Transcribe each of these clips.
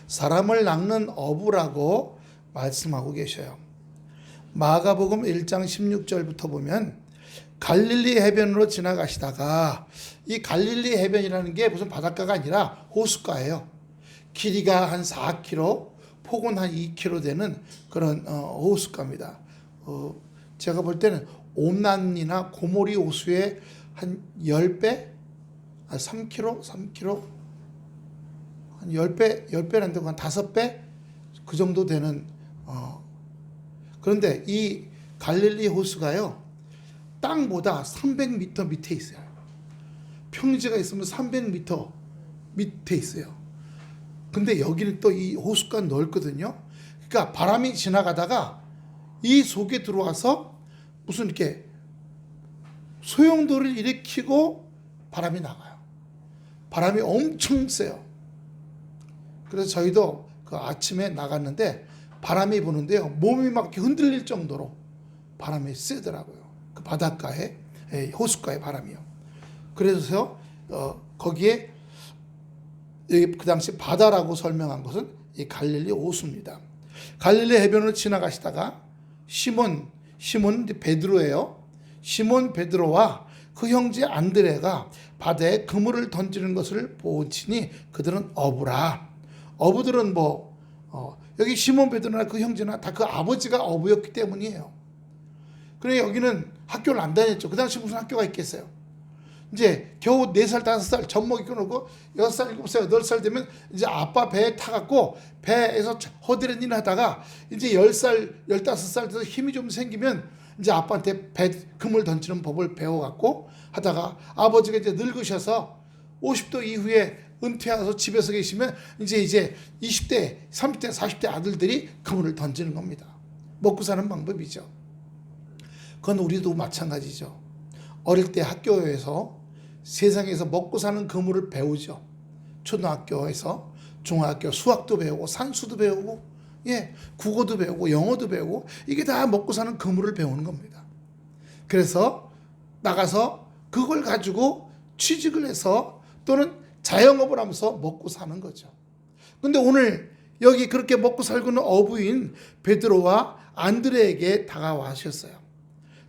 사람을 낚는 어부라고 말씀하고 계셔요. 마가복음 1장 16절부터 보면 갈릴리 해변으로 지나가시다가, 이 갈릴리 해변이라는 게 무슨 바닷가가 아니라 호숫가예요. 길이가 한 4km, 폭은 한 2km 되는 그런 호숫가입니다. 제가 볼 때는 옴난이나 고모리 호수의 한 10배? 3km? 한 10배는 되고 한 5배? 그 정도 되는, 그런데 이 갈릴리 호수가요, 땅보다 300m 밑에 있어요. 평지가 있으면 300m 밑에 있어요. 근데 여기는 또 이 호수가 넓거든요. 그러니까 바람이 지나가다가 이 속에 들어와서 무슨 이렇게 소용돌이를 일으키고 바람이 나가요. 바람이 엄청 세요. 그래서 저희도 그 아침에 나갔는데 바람이 부는데요, 몸이 막 이렇게 흔들릴 정도로 바람이 세더라고요. 그 바닷가에, 호숫가의 바람이요. 그래서 거기에 그 당시 바다라고 설명한 것은 이 갈릴리 호수입니다. 갈릴리 해변으로 지나가시다가 시몬 베드로예요. 시몬 베드로와 그 형제 안드레가 바다에 그물을 던지는 것을 보시니 그들은 어부라. 어부들은 여기 시몬 베드로나 그 형제나 다 그 아버지가 어부였기 때문이에요. 그래 여기는 학교를 안 다녔죠. 그 당시 무슨 학교가 있겠어요. 이제 겨우 4살, 5살 젖먹이 끊고 6살, 7살, 8살 되면 이제 아빠 배에 타갖고 배에서 허드렛 일 하다가 이제 10살, 15살 돼서 힘이 좀 생기면 이제 아빠한테 배 그물 던지는 법을 배워갖고 하다가 아버지가 이제 늙으셔서 50도 이후에 은퇴하셔서 집에서 계시면 이제 20대, 30대, 40대 아들들이 그물을 던지는 겁니다. 먹고 사는 방법이죠. 그건 우리도 마찬가지죠. 어릴 때 학교에서 세상에서 먹고 사는 그물을 배우죠. 초등학교에서 중학교 수학도 배우고 산수도 배우고 국어도 배우고 영어도 배우고 이게 다 먹고 사는 그물을 배우는 겁니다. 그래서 나가서 그걸 가지고 취직을 해서 또는 자영업을 하면서 먹고 사는 거죠. 근데 오늘 여기 그렇게 먹고 살고 있는 어부인 베드로와 안드레에게 다가와셨어요.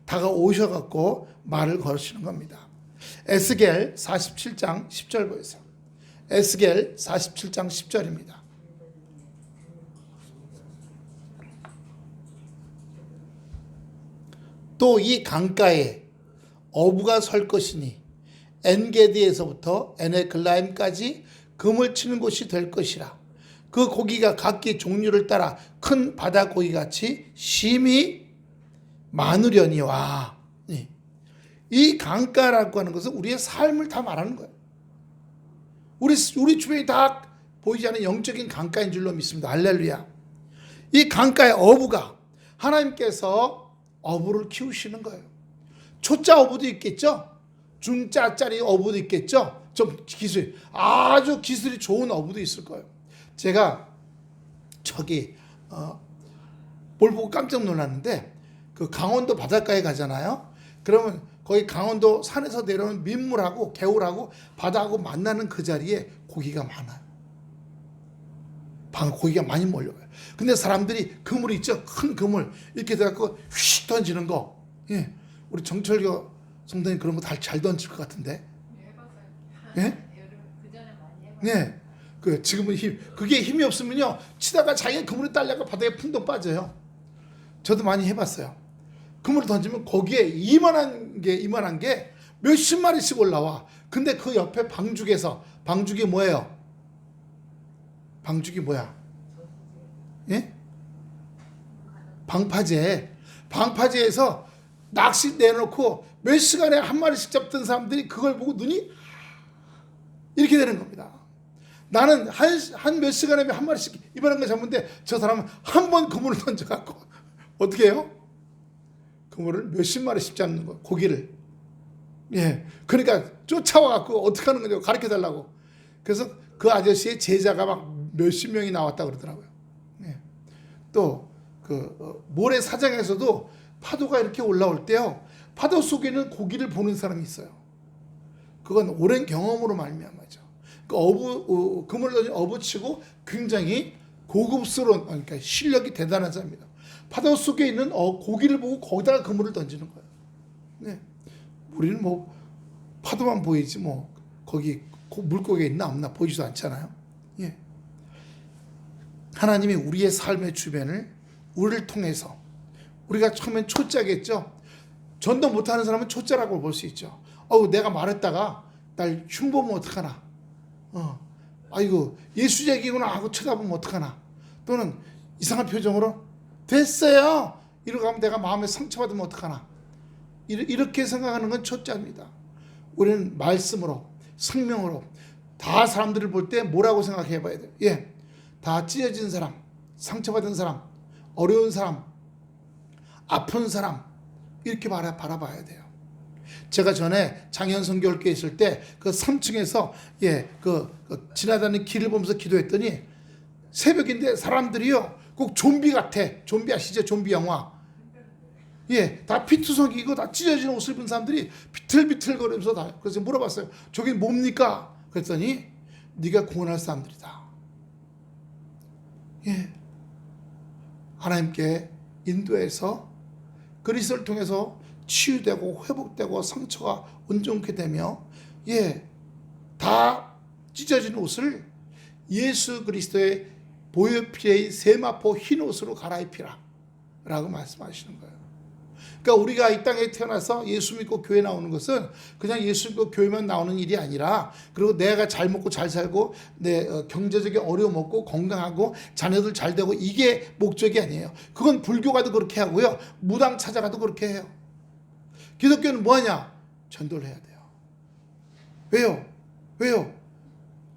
다가오셔갖고 말을 걸으시는 겁니다. 에스겔 47장 10절 보세요. 에스겔 47장 10절입니다. 또 이 강가에 어부가 설 것이니 엔게디에서부터 에네글라임까지 금을 치는 곳이 될 것이라. 그 고기가 각기 종류를 따라 큰 바다 고기같이 심히 많으려니와. 이 강가라고 하는 것은 우리의 삶을 다 말하는 거예요. 우리 주변이 다 보이지 않는 영적인 강가인 줄로 믿습니다. 할렐루야. 이 강가의 어부가 하나님께서 어부를 키우시는 거예요. 초짜 어부도 있겠죠. 중짜짜리 어부도 있겠죠. 좀 아주 기술이 좋은 어부도 있을 거예요. 제가 뭘 보고 깜짝 놀랐는데, 그 강원도 바닷가에 가잖아요. 그러면 거기 강원도 산에서 내려오는 민물하고 개울하고 바다하고 만나는 그 자리에 고기가 많아요. 고기가 많이 몰려와요. 근데 사람들이 그물 있죠? 큰 그물 이렇게 돼갖고 휙 던지는 거. 우리 정철교 성도님 그런 거 잘 던질 것 같은데. 네. 지금은 그게 힘이 없으면요, 치다가 자기가 그물에 딸려가 바다에 풍덩 빠져요. 저도 많이 해봤어요. 그물을 던지면 거기에 이만한 게 몇십 마리씩 올라와. 근데 그 옆에 방죽이 뭐예요? 방죽이 뭐야? 방파제에서 낚시 내놓고 몇 시간에 한 마리씩 잡던 사람들이 그걸 보고 눈이 이렇게 되는 겁니다. 나는 한 몇 시간에 한 마리씩 이만한 거 잡는데 저 사람은 한 번 그물을 던져갖고 어떻게 해요? 그물을 몇십 마리씩 잡는 거예요. 고기를. 그러니까 쫓아와갖고 어떻게 하는 거냐고 가르쳐 달라고. 그래서 그 아저씨의 제자가 막 몇십 명이 나왔다 그러더라고요. 또 모래사장에서도 파도가 이렇게 올라올 때요, 파도 속에는 고기를 보는 사람이 있어요. 그건 오랜 경험으로 말미암아죠. 그물을 던진 어부치고 굉장히 고급스러운, 그러니까 실력이 대단한 사람입니다. 바다 속에 있는 고기를 보고 거기다가 그물을 던지는 거예요. 네. 우리는 뭐 파도만 보이지 뭐 거기 물고기가 있나 없나 보이지도 않잖아요. 예. 하나님이 우리의 삶의 주변을 우리를 통해서, 우리가 처음엔 초짜겠죠. 전도 못하는 사람은 초짜라고 볼 수 있죠. 내가 말했다가 날 흉보면 어떡하나, 아이고 예수적이구나 하고 쳐다보면 어떡하나, 또는 이상한 표정으로 됐어요 이러고 가면 내가 마음에 상처받으면 어떡하나, 이렇게 생각하는 건 초짜입니다. 우리는 말씀으로, 생명으로 다 사람들을 볼 때 뭐라고 생각해 봐야 돼요. 예, 다 찢어진 사람, 상처받은 사람, 어려운 사람, 아픈 사람, 이렇게 바라봐야 돼요. 제가 전에 장현성교회에 있을 때 그 3층에서 지나다니는 길을 보면서 기도했더니, 새벽인데 사람들이요 꼭 좀비 같아. 좀비 아시죠? 좀비 영화. 예, 다 피투성이고 다 찢어진 옷을 입은 사람들이 비틀비틀거리면서 다. 그래서 물어봤어요. 저긴 뭡니까? 그랬더니 네가 구원할 사람들이다. 예, 하나님께 인도해서 그리스도를 통해서 치유되고 회복되고 상처가 온전케 되며, 다 찢어진 옷을 예수 그리스도의 보혈피의 세마포 흰 옷으로 갈아입히라 라고 말씀하시는 거예요. 그러니까 우리가 이 땅에 태어나서 예수 믿고 교회 나오는 것은 그냥 예수 믿고 교회만 나오는 일이 아니라, 그리고 내가 잘 먹고 잘 살고 내 경제적인 어려움 없고 건강하고 자녀들 잘 되고, 이게 목적이 아니에요. 그건 불교가도 그렇게 하고요, 무당 찾아가도 그렇게 해요. 기독교는 뭐하냐? 전도를 해야 돼요. 왜요?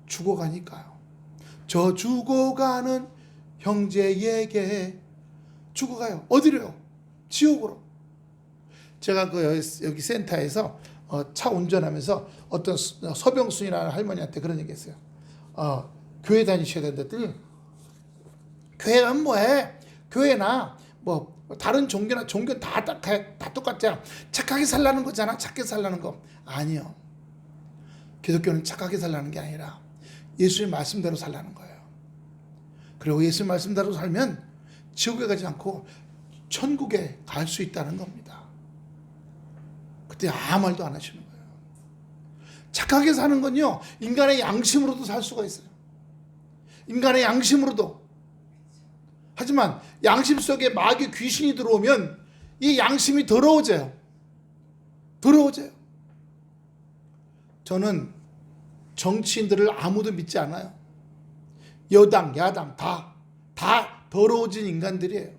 죽어가니까요. 저 죽어가는 형제에게, 죽어가요. 어디로요? 지옥으로. 제가 여기 센터에서 차 운전하면서 어떤 서병순이라는 할머니한테 그런 얘기 했어요. 교회 다니셔야 된다 했더니, 교회는 뭐해? 교회나 뭐 다른 종교나 종교는 다 똑같잖아. 착하게 살라는 거잖아. 착하게 살라는 거. 아니요. 기독교는 착하게 살라는 게 아니라 예수님 말씀대로 살라는 거예요. 그리고 예수님 말씀대로 살면 지옥에 가지 않고 천국에 갈 수 있다는 겁니다. 그때 아무 말도 안 하시는 거예요. 착하게 사는 건요, 인간의 양심으로도 살 수가 있어요. 인간의 양심으로도. 하지만 양심 속에 마귀 귀신이 들어오면 이 양심이 더러워져요. 저는 정치인들을 아무도 믿지 않아요. 여당, 야당 다 더러워진 인간들이에요.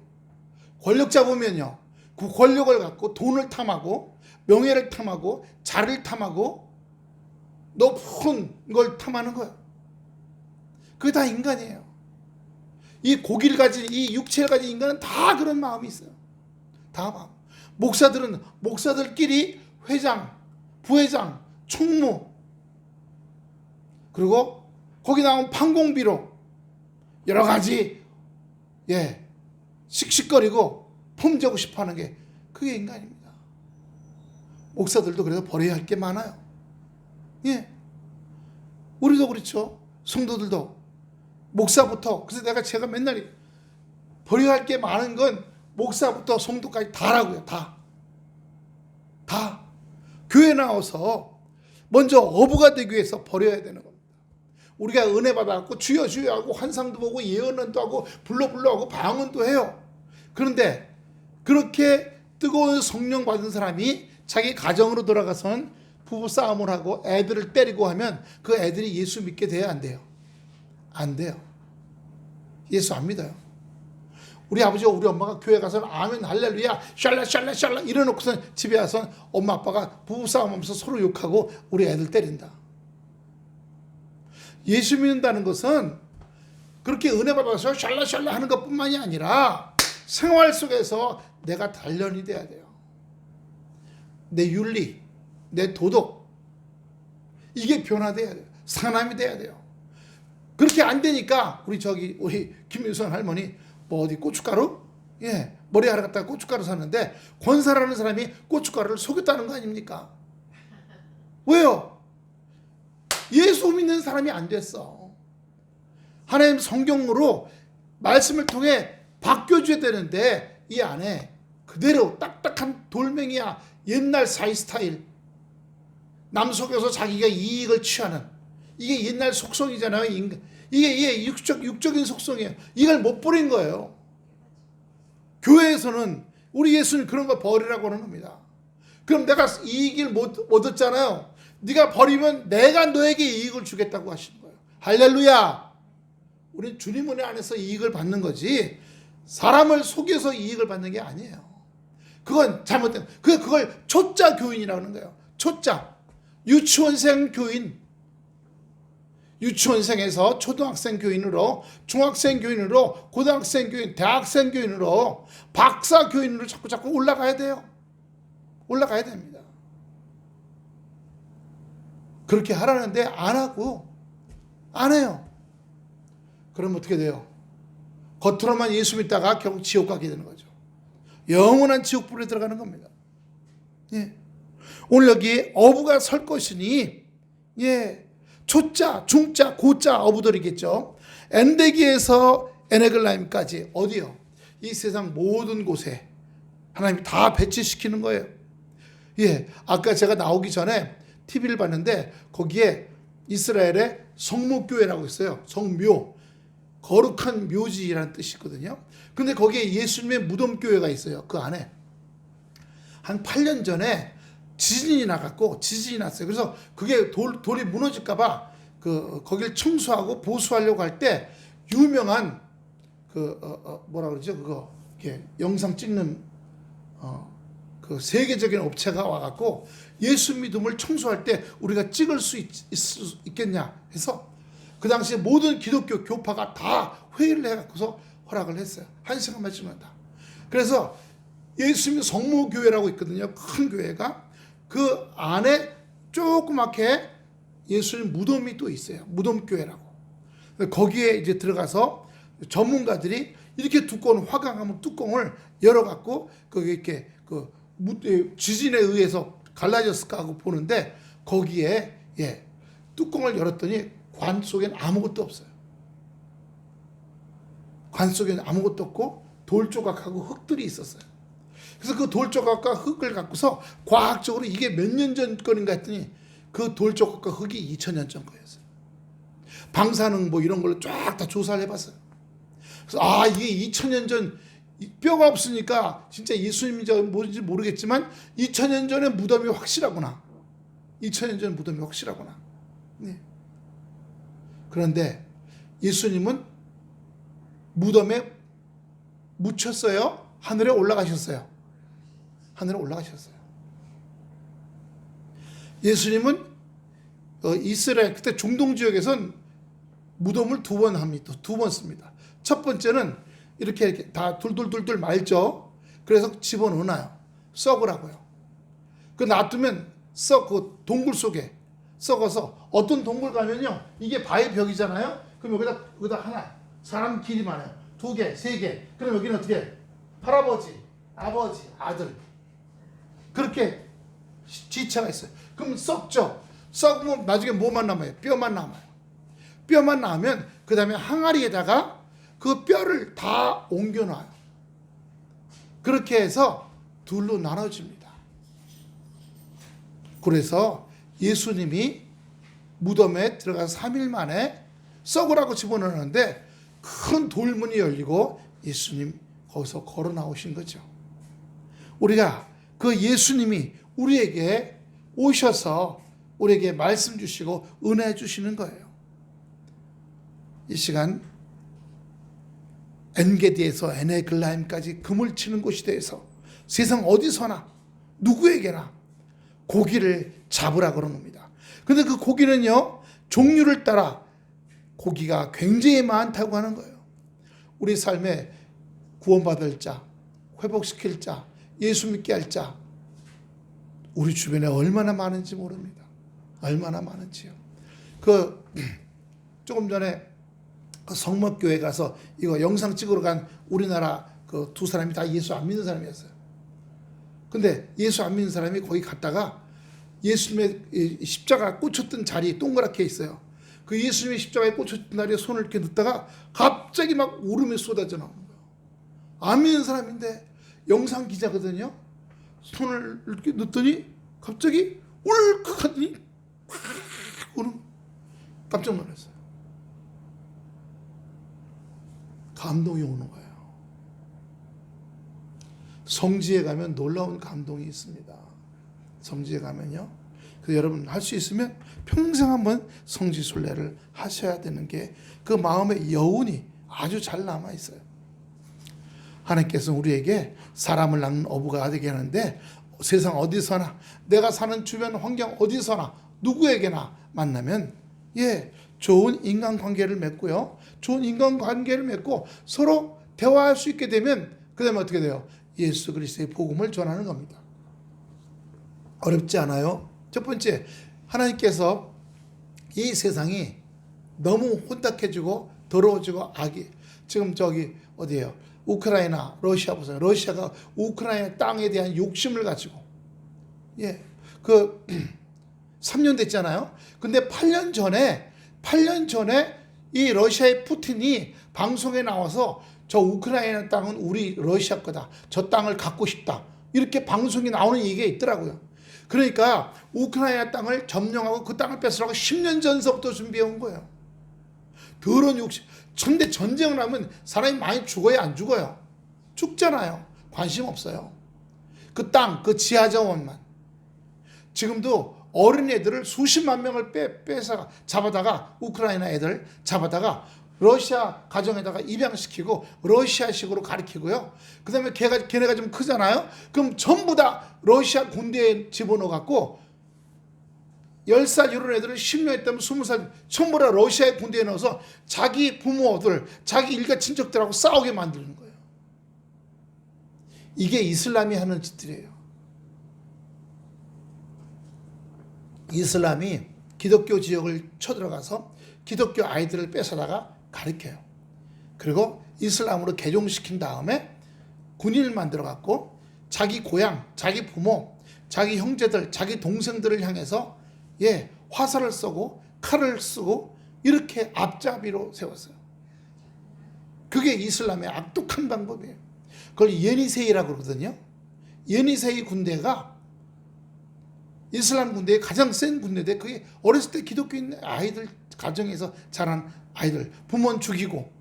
권력자 보면요, 그 권력을 갖고 돈을 탐하고 명예를 탐하고 자를 탐하고 높은 걸 탐하는 거예요. 그게 다 인간이에요. 이 고기를 가진, 이 육체를 가진 인간은 다 그런 마음이 있어요. 다 마음. 목사들끼리 회장, 부회장, 총무, 그리고 거기 나온 판공비로 여러 가지 씩씩거리고 폼재고 싶어하는 게, 그게 인간입니다. 목사들도 그래서 버려야 할 게 많아요. 우리도 그렇죠. 성도들도 목사부터. 그래서 제가 맨날 버려야 할 게 많은 건 목사부터 성도까지 다라고요. 다 교회 나와서 먼저 어부가 되기 위해서 버려야 되는 겁니다. 우리가 은혜 받아갖고 주여 주여 하고 환상도 보고 예언도 하고 불러 하고 방언도 해요. 그런데 그렇게 뜨거운 성령 받은 사람이 자기 가정으로 돌아가서는 부부 싸움을 하고 애들을 때리고 하면 그 애들이 예수 믿게 돼야 안 돼요? 안 돼요. 예수 안 믿어요. 우리 아버지와 우리 엄마가 교회 가서는 아멘 할렐루야 샬라 이래놓고서 집에 와서 엄마 아빠가 부부싸움하면서 서로 욕하고 우리 애들 때린다. 예수 믿는다는 것은 그렇게 은혜 받아서 샬라 하는 것뿐만이 아니라 생활 속에서 내가 단련이 돼야 돼요. 내 윤리, 내 도덕, 이게 변화돼야 돼요. 사람이 돼야 돼요. 그렇게 안 되니까 우리 김유선 할머니 어디 고춧가루? 머리하러 갔다가 고춧가루 샀는데 권사라는 사람이 고춧가루를 속였다는 거 아닙니까? 왜요? 예수 믿는 사람이 안 됐어. 하나님 성경으로 말씀을 통해 바뀌어줘야 되는데 이 안에 그대로 딱딱한 돌멩이야. 옛날 사이 스타일. 남 속여서 자기가 이익을 취하는, 이게 옛날 속성이잖아요. 이게 육적인 속성이에요. 이걸 못 버린 거예요. 교회에서는 우리 예수는 그런 거 버리라고 하는 겁니다. 그럼 내가 이익을 못 얻었잖아요. 네가 버리면 내가 너에게 이익을 주겠다고 하시는 거예요. 할렐루야. 우리는 주님 은혜 안에서 이익을 받는 거지 사람을 속여서 이익을 받는 게 아니에요. 그건 잘못된, 그걸 초짜 교인이라고 하는 거예요. 초짜. 유치원생 교인. 유치원생에서 초등학생 교인으로, 중학생 교인으로, 고등학생 교인, 대학생 교인으로, 박사 교인으로 자꾸 올라가야 돼요. 올라가야 됩니다. 그렇게 하라는데 안 하고, 안 해요. 그럼 어떻게 돼요? 겉으로만 예수 믿다가 결국 지옥 가게 되는 거죠. 영원한 지옥불에 들어가는 겁니다. 예. 오늘 여기 어부가 설 것이니, 예, 초자, 중자, 고자 어부들이겠죠. 엔데기에서 에네글라임까지 어디요? 이 세상 모든 곳에 하나님이 다 배치시키는 거예요. 예, 아까 제가 나오기 전에 TV를 봤는데 거기에 이스라엘의 성목교회라고 있어요. 성묘, 거룩한 묘지라는 뜻이거든요. 근데 거기에 예수님의 무덤교회가 있어요. 그 안에 한 8년 전에 지진이 났어요. 그래서 그게 돌이 무너질까봐 거기를 청소하고 보수하려고 할 때 유명한 뭐라 그러죠? 그거 이렇게 영상 찍는 그 세계적인 업체가 와갖고 예수 믿음을 청소할 때 우리가 찍을 수 있겠냐 해서 그 당시에 모든 기독교 교파가 다 회의를 해갖고서 허락을 했어요. 1시간만 찍으면 다. 그래서 예수님 성모교회라고 있거든요. 큰 교회가. 그 안에 조그맣게 예수님 무덤이 또 있어요. 무덤교회라고. 거기에 이제 들어가서 전문가들이 이렇게 두꺼운 화강암 뚜껑을 열어갖고 거기 이렇게 지진에 의해서 갈라졌을까 하고 보는데 거기에 뚜껑을 열었더니 관 속엔 아무것도 없어요. 관 속에는 아무것도 없고 돌 조각하고 흙들이 있었어요. 그래서 그 돌 조각과 흙을 갖고서 과학적으로 이게 몇 년 전 거인가 했더니 그 돌 조각과 흙이 2000년 전 거였어요. 방사능 뭐 이런 걸로 쫙 다 조사를 해봤어요. 그래서 이게 2000년 전 뼈가 없으니까 진짜 예수님인지 뭔지 모르겠지만 2000년 전에 무덤이 확실하구나. 2000년 전 무덤이 확실하구나. 네. 그런데 예수님은 무덤에 묻혔어요? 하늘에 올라가셨어요? 하늘에 올라가셨어요. 예수님은 이스라엘 그때 중동 지역에선 무덤을 2번 합니다. 2번 씁니다. 첫 번째는 이렇게 다 둘둘둘둘 말죠. 그래서 집어넣어놔요. 썩으라고요. 그 놔두면 그 동굴 속에 썩어서 어떤 동굴 가면요. 이게 바위 벽이잖아요. 그럼 여기다 하나. 사람 길이 많아요. 2개, 3개. 그럼 여기는 어떻게 해? 할아버지, 아버지, 아들. 그렇게 지체가 있어요. 그럼 썩죠. 썩으면 나중에 뭐만 남아요? 뼈만 남아요. 뼈만 남으면 그 다음에 항아리에다가 그 뼈를 다 옮겨놔요. 그렇게 해서 둘로 나눠집니다. 그래서 예수님이 무덤에 들어가서 3일 만에 썩으라고 집어넣는데 큰 돌문이 열리고 예수님 거기서 걸어 나오신 거죠. 우리가 그 예수님이 우리에게 오셔서 우리에게 말씀 주시고 은혜 주시는 거예요. 이 시간 엔게디에서 에네글라임까지 금을 치는 곳이 돼서 세상 어디서나 누구에게나 고기를 잡으라 그런 겁니다. 그런데 그 고기는요 종류를 따라 고기가 굉장히 많다고 하는 거예요. 우리 삶에 구원받을 자, 회복시킬 자, 예수 믿게 할 자 우리 주변에 얼마나 많은지 모릅니다. 얼마나 많은지요. 조금 전에 성목교회 가서 이거 영상 찍으러 간 우리나라 그 2사람이 다 예수 안 믿는 사람이었어요. 근데 예수 안 믿는 사람이 거기 갔다가 예수님의 이 십자가 꽂혔던 자리 동그랗게 있어요. 그 예수님의 십자가에 꽂혔던 자리에 손을 이렇게 넣다가 갑자기 막 울음이 쏟아져 나오는 거예요. 안 믿는 사람인데 영상 기자거든요. 손을 이렇게 넣더니 갑자기 울컥하더니 울음. 깜짝 놀랐어요. 감동이 오는 거예요. 성지에 가면 놀라운 감동이 있습니다. 성지에 가면요. 그래서 여러분 할 수 있으면 평생 한번 성지 순례를 하셔야 되는 게 그 마음의 여운이 아주 잘 남아 있어요. 하나님께서 우리에게 사람을 낳는 어부가 되게 하는데 세상 어디서나 내가 사는 주변 환경 어디서나 누구에게나 만나면 좋은 인간관계를 맺고요. 좋은 인간관계를 맺고 서로 대화할 수 있게 되면 그 다음에 어떻게 돼요? 예수 그리스도의 복음을 전하는 겁니다. 어렵지 않아요? 첫 번째, 하나님께서 이 세상이 너무 혼탁해지고 더러워지고 지금 저기 어디예요? 우크라이나, 러시아 보세요. 러시아가 우크라이나 땅에 대한 욕심을 가지고 그 3년 됐잖아요. 근데 8년 전에 이 러시아의 푸틴이 방송에 나와서 저 우크라이나 땅은 우리 러시아 거다. 저 땅을 갖고 싶다. 이렇게 방송이 나오는 얘기가 있더라고요. 그러니까 우크라이나 땅을 점령하고 그 땅을 뺏으라고 10년 전서부터 준비해 온 거예요. 더러운 욕심. 근데 전쟁을 하면 사람이 많이 죽어요? 안 죽어요? 죽잖아요. 관심 없어요. 그 땅, 그 지하자원만. 지금도 어린애들을 수십만 명을 잡아다가 우크라이나 애들 잡아다가 러시아 가정에다가 입양시키고 러시아식으로 가르치고요. 그 다음에 걔네가 좀 크잖아요. 그럼 전부 다 러시아 군대에 집어넣어갖고 10살 이런 애들을 10년 있다면 20살 전부 다 러시아의 군대에 넣어서 자기 부모들, 자기 일가 친척들하고 싸우게 만드는 거예요. 이게 이슬람이 하는 짓들이에요. 이슬람이 기독교 지역을 쳐들어가서 기독교 아이들을 뺏어다가 가르쳐요. 그리고 이슬람으로 개종시킨 다음에 군인을 만들어갖고 자기 고향, 자기 부모, 자기 형제들, 자기 동생들을 향해서 화살을 쏘고 칼을 쓰고 이렇게 앞잡이로 세웠어요. 그게 이슬람의 악독한 방법이에요. 그걸 예니세이라고 그러거든요. 예니세이 군대가 이슬람 군대의 가장 센 군대인데 그게 어렸을 때 기독교인 아이들 가정에서 자란 아이들 부모는 죽이고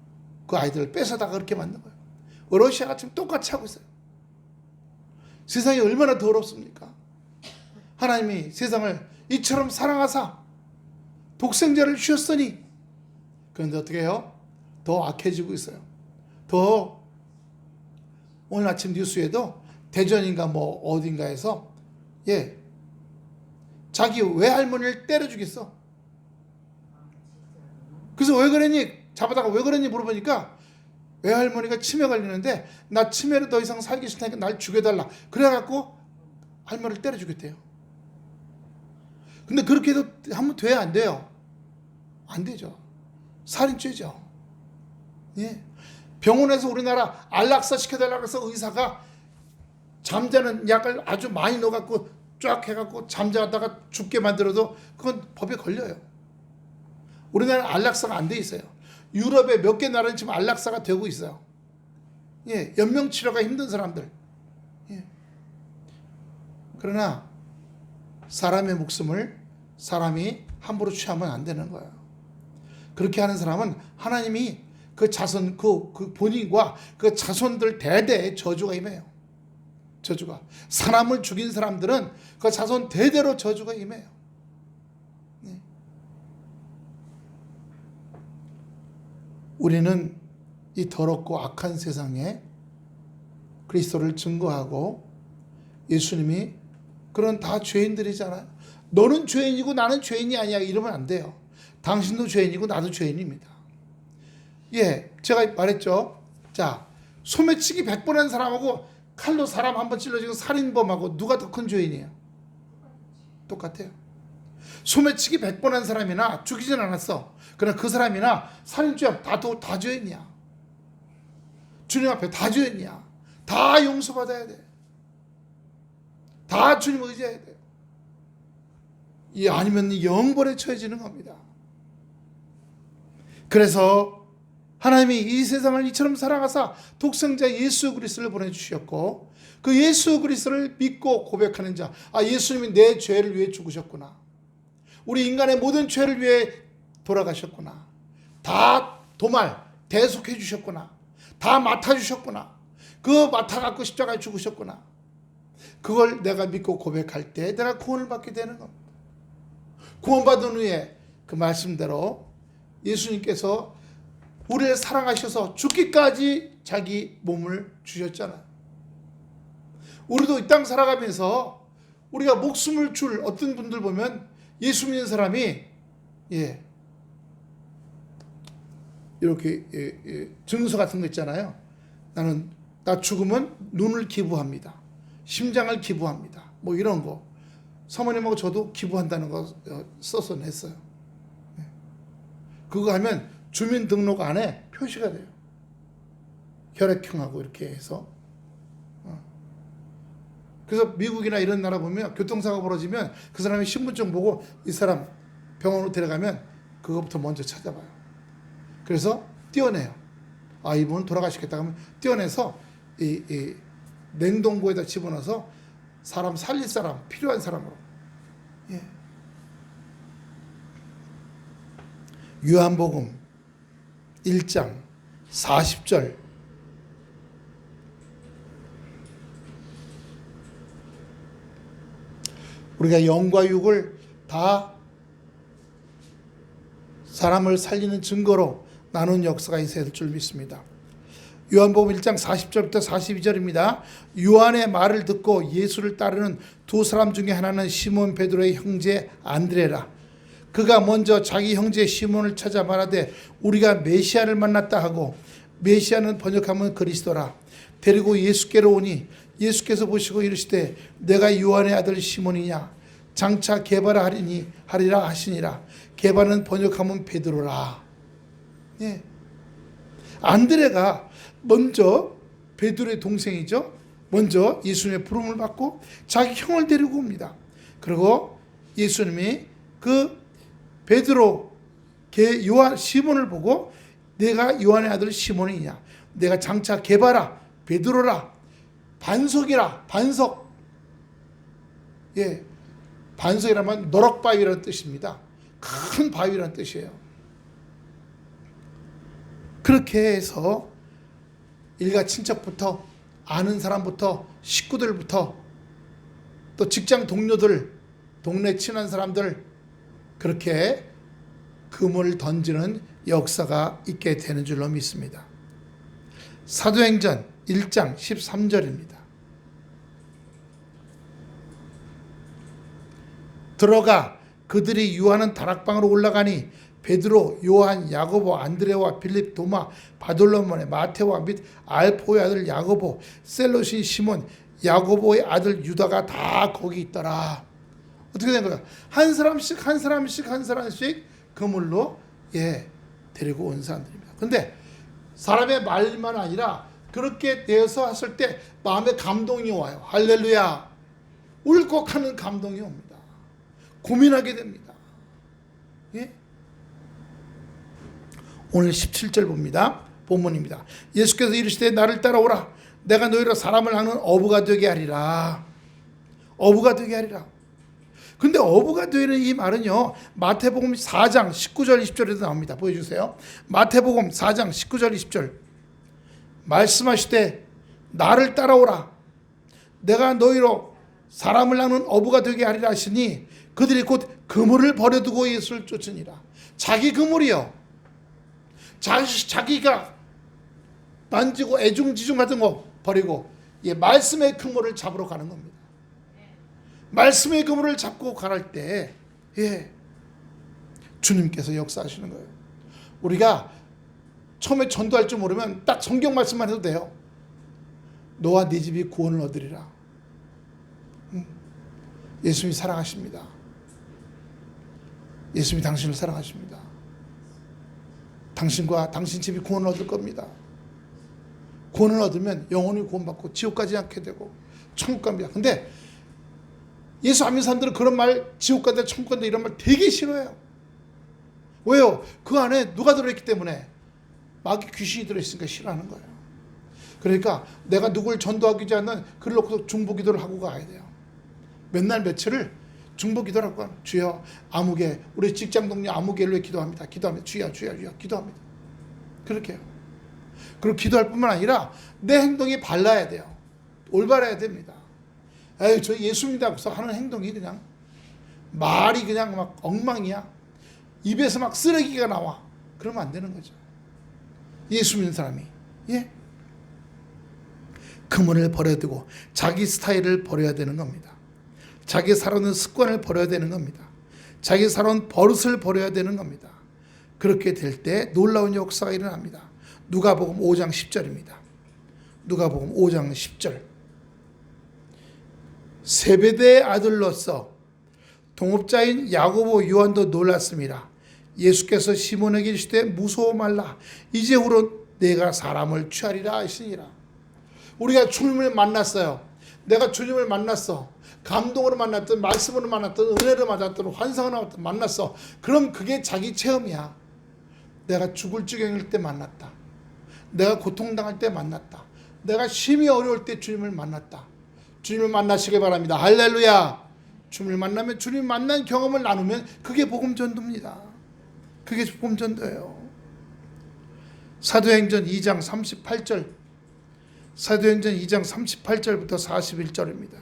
그 아이들을 뺏어다가 그렇게 만든 거예요. 러시아가 지금 똑같이 하고 있어요. 세상이 얼마나 더럽습니까? 하나님이 세상을 이처럼 사랑하사 독생자를 주셨으니 그런데 어떻게 해요? 더 악해지고 있어요. 더 오늘 아침 뉴스에도 대전인가 뭐 어딘가에서 자기 외할머니를 때려 죽였어. 그래서 왜 그랬니? 잡아다가 왜 그랬니 물어보니까 외할머니가 치매 걸리는데 나 치매를 더 이상 살기 싫다니까 날 죽여달라. 그래갖고 할머니를 때려 죽였대요. 근데 그렇게 해도 하면 돼요? 안 돼요? 안 되죠. 살인죄죠. 병원에서 우리나라 안락사 시켜달라고 해서 의사가 잠자는 약을 아주 많이 넣어갖고 쫙 해갖고 잠자다가 죽게 만들어도 그건 법에 걸려요. 우리나라는 안락사가 안 돼 있어요. 유럽의 몇 개 나라는 지금 안락사가 되고 있어요. 연명치료가 힘든 사람들. 그러나 사람의 목숨을 사람이 함부로 취하면 안 되는 거예요. 그렇게 하는 사람은 하나님이 그 자손, 그 본인과 그 자손들 대대에 저주가 임해요. 저주가. 사람을 죽인 사람들은 그 자손 대대로 저주가 임해요. 우리는 이 더럽고 악한 세상에 그리스도를 증거하고 예수님이 그런 다 죄인들이잖아요. 너는 죄인이고 나는 죄인이 아니야 이러면 안 돼요. 당신도 죄인이고 나도 죄인입니다. 제가 말했죠. 자, 소매치기 100번 한 사람하고 칼로 사람 한 번 찔러주고 살인범하고 누가 더 큰 죄인이에요? 똑같아요. 소매치기 100번 한 사람이나 죽이진 않았어. 그러나 그 사람이나 살인죄 다 죄인이야. 주님 앞에 다 죄인이야. 다 용서받아야 돼. 다 주님 의지해야 돼. 아니면 영벌에 처해지는 겁니다. 그래서 하나님이 이 세상을 이처럼 사랑하사 독생자 예수 그리스도를 보내주셨고, 그 예수 그리스도를 믿고 고백하는 자, 예수님이 내 죄를 위해 죽으셨구나, 우리 인간의 모든 죄를 위해 돌아가셨구나, 다 도말 대속해 주셨구나, 다 맡아주셨구나, 그 맡아갖고 십자가에 죽으셨구나, 그걸 내가 믿고 고백할 때 내가 구원을 받게 되는 겁니다. 구원받은 후에 그 말씀대로 예수님께서 우리를 사랑하셔서 죽기까지 자기 몸을 주셨잖아요. 우리도 이 땅 살아가면서 우리가 목숨을 줄 어떤 분들 보면 예수 믿는 사람이 이렇게 증서 같은 거 있잖아요. 나 죽으면 눈을 기부합니다, 심장을 기부합니다, 뭐 이런 거. 사모님하고 저도 기부한다는 거 써서 냈어요. 그거 하면 주민등록안에 표시가 돼요. 혈액형하고 이렇게 해서. 그래서 미국이나 이런 나라 보면 교통사고 벌어지면 그 사람이 신분증 보고 이 사람 병원으로 데려가면 그거부터 먼저 찾아봐요. 그래서 떼어내요. 이분은 돌아가시겠다 하면 떼어내서 이 냉동고에다 집어넣어서 사람 살릴 사람, 필요한 사람으로. 요한복음 1장 40절. 우리가 영과 육을 다 사람을 살리는 증거로 나눈 역사가 있어야 될 줄 믿습니다. 요한복음 1장 40절부터 42절입니다. 요한의 말을 듣고 예수를 따르는 두 사람 중에 하나는 시몬 베드로의 형제 안드레라. 그가 먼저 자기 형제 시몬을 찾아 말하되 우리가 메시아를 만났다 하고, 메시아는 번역하면 그리스도라. 데리고 예수께로 오니 예수께서 보시고 이르시되 내가 요한의 아들 시몬이냐, 장차 게바라 하리라 하시니라. 게바는 번역하면 베드로라. 안드레가 먼저, 베드로의 동생이죠, 먼저 예수님의 부름을 받고 자기 형을 데리고 옵니다. 그리고 예수님이 그 베드로 요한 시몬을 보고 내가 요한의 아들 시몬이냐, 내가 장차 게바라 베드로라, 반석이라. 반석. 반석이라면 너럭바위라는 뜻입니다. 큰 바위라는 뜻이에요. 그렇게 해서 일가 친척부터, 아는 사람부터, 식구들부터, 또 직장 동료들, 동네 친한 사람들, 그렇게 금을 던지는 역사가 있게 되는 줄로 믿습니다. 사도행전 1장 13절입니다. 들어가 그들이 유하는 다락방으로 올라가니 베드로, 요한, 야고보, 안드레와 빌립, 도마, 바돌로모네, 마테와 및 알포의 아들 야고보, 셀롯인 시몬, 야고보의 아들 유다가 다 거기 있더라. 어떻게 된 거야? 한 사람씩 그물로 데리고 온 사람들입니다. 근데 사람의 말만 아니라 그렇게 되어서 했을 때 마음에 감동이 와요. 할렐루야. 울컥하는 감동이 옵니다. 고민하게 됩니다. 오늘 17절 봅니다. 본문입니다. 예수께서 이르시되 나를 따라오라. 내가 너희로 사람을 하는 어부가 되게 하리라. 어부가 되게 하리라. 근데 어부가 되는 이 말은요, 마태복음 4장 19절 20절에도 나옵니다. 보여주세요. 마태복음 4장 19절 20절. 말씀하시되 나를 따라오라. 내가 너희로 사람을 낳는 어부가 되게 하리라 하시니 그들이 곧 그물을 버려두고 예수를 쫓으니라. 자기 그물이요. 자기가 만지고 애중지중 같은 거 버리고 말씀의 그물을 잡으러 가는 겁니다. 말씀의 그물을 잡고 갈 때 주님께서 역사하시는 거예요. 우리가 처음에 전도할 줄 모르면 딱 성경 말씀만 해도 돼요. 너와 네 집이 구원을 얻으리라. 예수님이 사랑하십니다. 예수님이 당신을 사랑하십니다. 당신과 당신 집이 구원을 얻을 겁니다. 구원을 얻으면 영원히 구원받고 지옥 가지 않게 되고 천국 갑니다. 근데 예수 안 믿는 사람들은 그런 말, 지옥 간다, 천국 간다 이런 말 되게 싫어해요. 왜요? 그 안에 누가 들어있기 때문에, 마귀 귀신이 들어있으니까 싫어하는 거예요. 그러니까 내가 누굴 전도하기 않는 그를 놓고 중보기도를 하고 가야 돼요. 몇 날 며칠을 중보기도를 하고 가요. 주여 아무개, 우리 직장 동료 아무개를 기도합니다. 주여 기도합니다. 그렇게 해요. 그리고 기도할 뿐만 아니라 내 행동이 발라야 돼요. 올바라야 됩니다. 에이, 저 예수 믿다고서 하는 행동이 그냥 말이 그냥 막 엉망이야. 입에서 막 쓰레기가 나와. 그러면 안 되는 거죠. 예수 믿는 사람이. 예? 그물을 버려두고 자기 스타일을 버려야 되는 겁니다. 자기 살아오는 습관을 버려야 되는 겁니다. 자기 살아온 버릇을 버려야 되는 겁니다. 그렇게 될 때 놀라운 역사가 일어납니다. 누가복음 5장 10절입니다. 누가복음 5장 10절. 세베대의 아들로서 동업자인 야고보 요한도 놀랐습니다. 예수께서 시몬에게 이르시되 무서워 말라. 이제후로 내가 사람을 취하리라 하시니라. 우리가 주님을 만났어요. 내가 주님을 만났어. 감동으로 만났든 말씀으로 만났든 은혜로 만났든 환상으로 만났어. 그럼 그게 자기 체험이야. 내가 죽을 지경일 때 만났다. 내가 고통당할 때 만났다. 내가 심히 어려울 때 주님을 만났다. 주님을 만나시길 바랍니다. 할렐루야. 주님을 만나면, 주님 만난 경험을 나누면 그게 복음 전도입니다. 그게 복음 전도예요. 사도행전 2장 38절. 사도행전 2장 38절부터 41절입니다.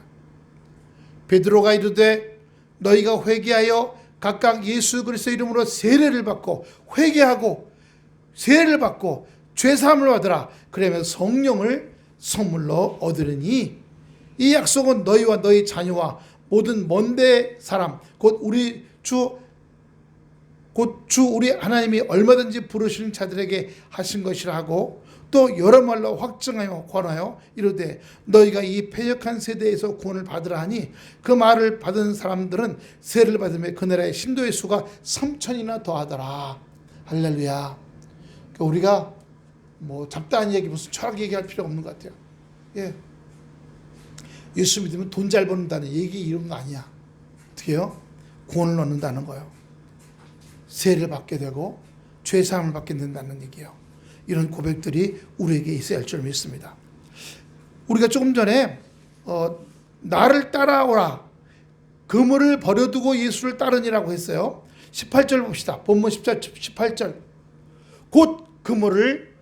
베드로가 이르되 너희가 회개하여 각각 예수 그리스도 이름으로 세례를 받고 회개하고 세례를 받고 죄사함을 받으라. 그러면 성령을 선물로 얻으리니 이 약속은 너희와 너희 자녀와 모든 먼데 사람 곧 주 우리 하나님이 얼마든지 부르시는 자들에게 하신 것이라 하고 또 여러 말로 확증하여 권하여 이르되 너희가 이 패역한 세대에서 구원을 받으라 하니 그 말을 받은 사람들은 세례를 받으며 그 나라의 신도의 수가 3,000이나 더하더라. 할렐루야. 그러니까 우리가 뭐 잡다한 얘기 무슨 철학 얘기할 필요 없는 것 같아요. 예. 예수 믿으면 돈 잘 버는다는 얘기 이런 거 아니야. 어떻게 해요? 구원을 얻는다는 거예요. 세례를 받게 되고 죄사함을 받게 된다는 얘기예요. 이런 고백들이 우리에게 있어야 할 줄 믿습니다. 우리가 조금 전에 나를 따라오라. 그물을 버려두고 예수를 따르니라고 했어요. 18절 봅시다. 본문 18절. 곧 그물을